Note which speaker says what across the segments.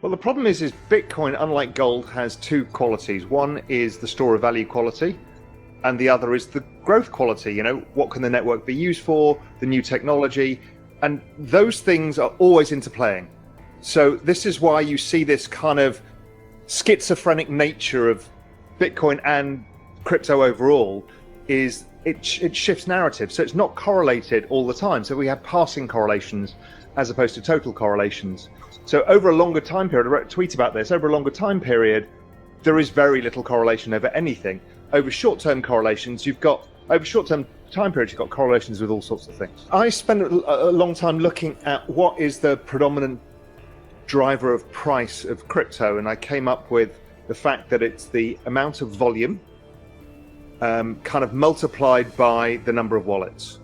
Speaker 1: Well, the problem is Bitcoin, unlike gold, has two qualities. One is the store of value quality, and the other is the growth quality. What can the network be used for, the new technology, and those things are always interplaying. So this is why you see this kind of schizophrenic nature of Bitcoin and crypto overall, is it shifts narrative. So it's not correlated all the time. So we have passing correlations as opposed to total correlations. So over a longer time period, I wrote a tweet about this, over a longer time period, there is very little correlation over anything. Over short-term correlations, over short-term time periods, you've got correlations with all sorts of things. I spent a long time looking at what is the predominant driver of price of crypto, and I came up with the fact that it's the amount of volume kind of multiplied by the number of wallets.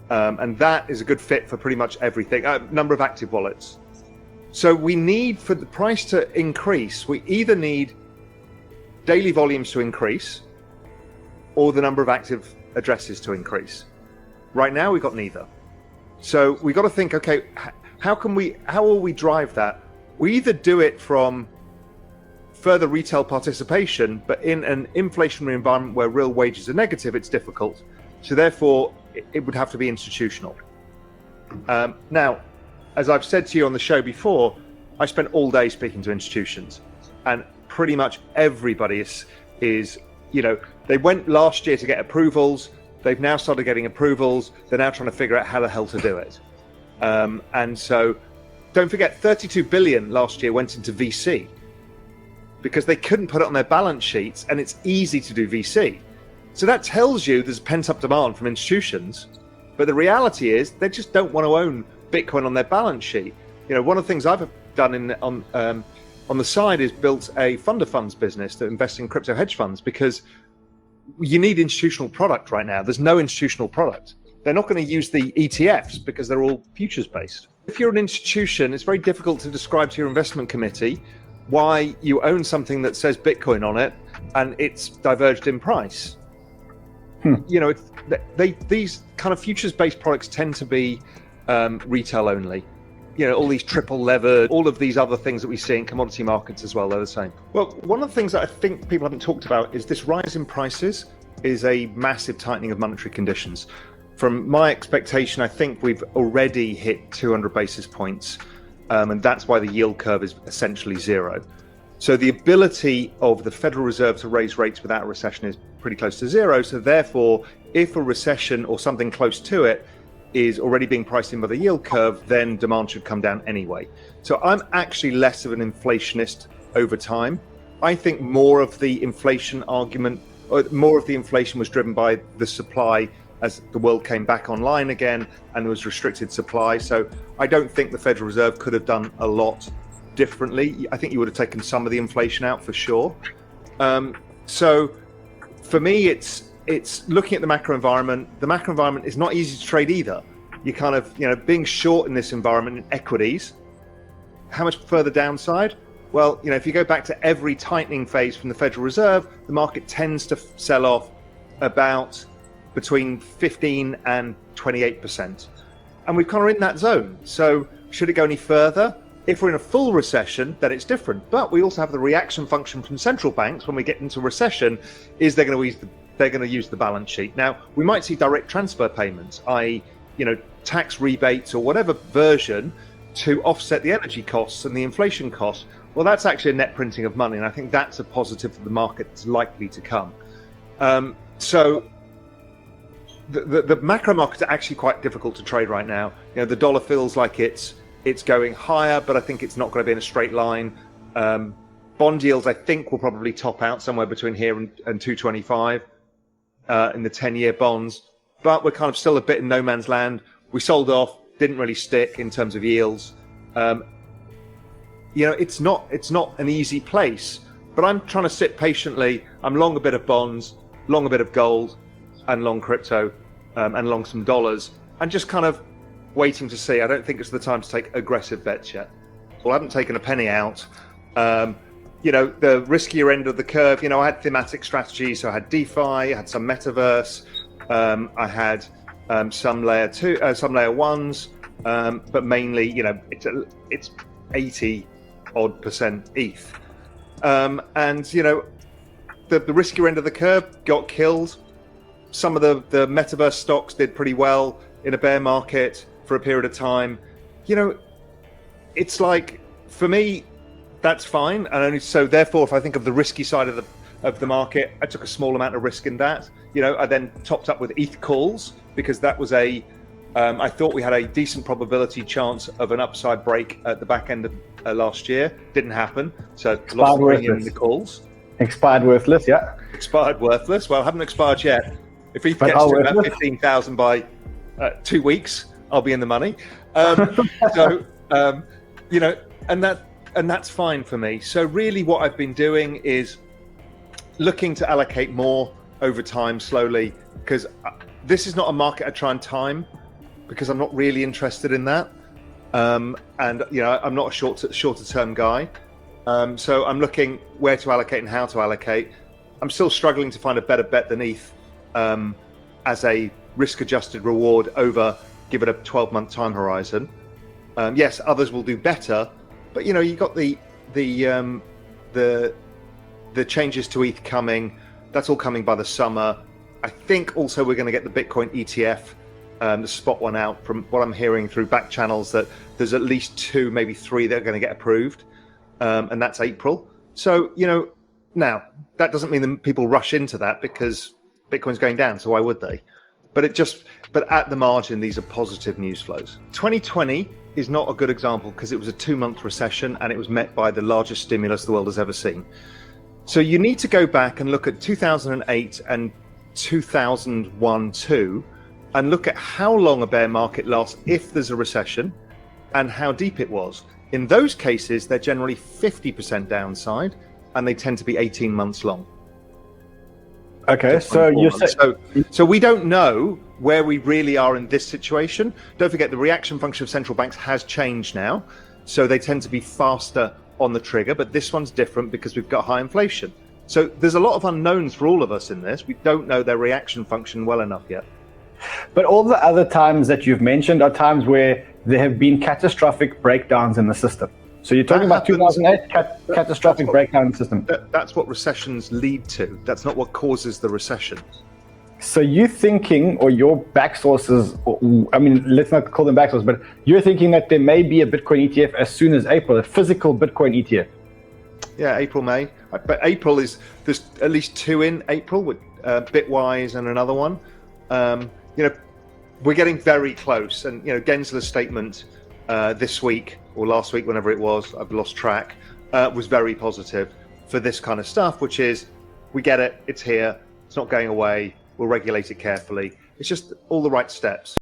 Speaker 1: And that is a good fit for pretty much everything, number of active wallets. So we need, for the price to increase, we either need daily volumes to increase or the number of active addresses to increase. Right now, we've got neither. So we got to think, okay, how will we drive that? We either do it from further retail participation, but in an inflationary environment where real wages are negative, it's difficult. So therefore, it would have to be institutional. Now, as I've said to you on the show before, I spent all day speaking to institutions, and pretty much everybody is they went last year to get approvals. They've now started getting approvals. They're now trying to figure out how the hell to do it. And so don't forget, 32 billion last year went into VC because they couldn't put it on their balance sheets, and it's easy to do VC. So that tells you there's pent-up demand from institutions, but the reality is they just don't want to own Bitcoin on their balance sheet. One of the things I've done on the side is built a fund of funds business that invests in crypto hedge funds, because you need institutional product right now. There's no institutional product. They're not going to use the ETFs because they're all futures based. If you're an institution, it's very difficult to describe to your investment committee why you own something that says Bitcoin on it and it's diverged in price. These kind of futures-based products tend to be retail only. All these triple levered, all of these other things that we see in commodity markets as well, they're the same. Well, one of the things that I think people haven't talked about is this rise in prices is a massive tightening of monetary conditions. From my expectation, I think we've already hit 200 basis points, and that's why the yield curve is essentially zero. So the ability of the Federal Reserve to raise rates without a recession is pretty close to zero. So therefore, if a recession or something close to it is already being priced in by the yield curve, then demand should come down anyway. So I'm actually less of an inflationist over time. I think more of the inflation argument, or more of the inflation was driven by the supply as the world came back online again and there was restricted supply. So I don't think the Federal Reserve could have done a lot differently. I think you would have taken some of the inflation out for sure. So for me, it's looking at the macro environment. The macro environment is not easy to trade either. You kind of, being short in this environment in equities, how much further downside? Well, if you go back to every tightening phase from the Federal Reserve, the market tends to sell off about between 15 and 28%. And we're kind of in that zone. So should it go any further? If we're in a full recession, then it's different. But we also have the reaction function from central banks when we get into recession, is they're going to use the balance sheet. Now, we might see direct transfer payments, i.e., tax rebates or whatever version to offset the energy costs and the inflation costs. Well, that's actually a net printing of money, and I think that's a positive for the market that's likely to come. So the macro markets are actually quite difficult to trade right now. The dollar feels like it's going higher, but I think it's not going to be in a straight line. Bond yields, I think, will probably top out somewhere between here and 225 in the 10-year bonds. But we're kind of still a bit in no man's land. We sold off, didn't really stick in terms of yields. It's not an easy place. But I'm trying to sit patiently. I'm long a bit of bonds, long a bit of gold, and long crypto, and long some dollars, and just kind of waiting to see. I don't think it's the time to take aggressive bets yet. Well, I haven't taken a penny out. The riskier end of the curve, I had thematic strategies. So I had DeFi, I had some metaverse, I had some layer ones, but mainly, it's 80 odd percent ETH. And you know, the riskier end of the curve got killed. Some of the metaverse stocks did pretty well in a bear market for a period of time. You know, it's like, for me, that's fine. And only so therefore, if I think of the risky side of the market, I took a small amount of risk in that. You know, I then topped up with ETH calls because that was I thought we had a decent probability chance of an upside break at the back end of last year. Didn't happen. So lost money in the calls.
Speaker 2: Expired worthless, yeah.
Speaker 1: Expired worthless. Well, haven't expired yet. If ETH gets to about 15,000 by 2 weeks, I'll be in the money. You know, and that's fine for me. So really what I've been doing is looking to allocate more over time slowly, because this is not a market I try and time, because I'm not really interested in that. And you know, I'm not a shorter term guy. So I'm looking where to allocate and how to allocate. I'm still struggling to find a better bet than ETH as a risk-adjusted reward over, give it a 12-month time horizon. Yes, others will do better, but you know, you got the changes to ETH coming. That's all coming by the summer. I think also we're going to get the Bitcoin ETF, the spot one out. From what I'm hearing through back channels, that there's at least 2, maybe 3 that are going to get approved, and that's April. So you know, now that doesn't mean that people rush into that because Bitcoin's going down. So why would they? But at the margin, these are positive news flows. 2020 is not a good example because it was a 2-month recession and it was met by the largest stimulus the world has ever seen. So you need to go back and look at 2008 and 2001-2 and look at how long a bear market lasts if there's a recession and how deep it was. In those cases, they're generally 50% downside and they tend to be 18 months long.
Speaker 2: Okay, so you say
Speaker 1: so we don't know where we really are in this situation. Don't forget the reaction function of central banks has changed now, so they tend to be faster on the trigger, but this one's different because we've got high inflation. So there's a lot of unknowns for all of us in this. We don't know their reaction function well enough yet.
Speaker 2: But all the other times that you've mentioned are times where there have been catastrophic breakdowns in the system. So you're talking about 2008 catastrophic breakdown in the system.
Speaker 1: That's what recessions lead to. That's not what causes the recession.
Speaker 2: So you're thinking, or your back sources, I mean, let's not call them back sources, but you're thinking that there may be a Bitcoin ETF as soon as April, a physical Bitcoin ETF.
Speaker 1: Yeah, April, May. But April there's at least 2 in April with Bitwise and another one. You know, we're getting very close. And, you know, Gensler's statement this week or last week, whenever it was, I've lost track, was very positive for this kind of stuff, which is, we get it, it's here, it's not going away, we'll regulate it carefully. It's just all the right steps.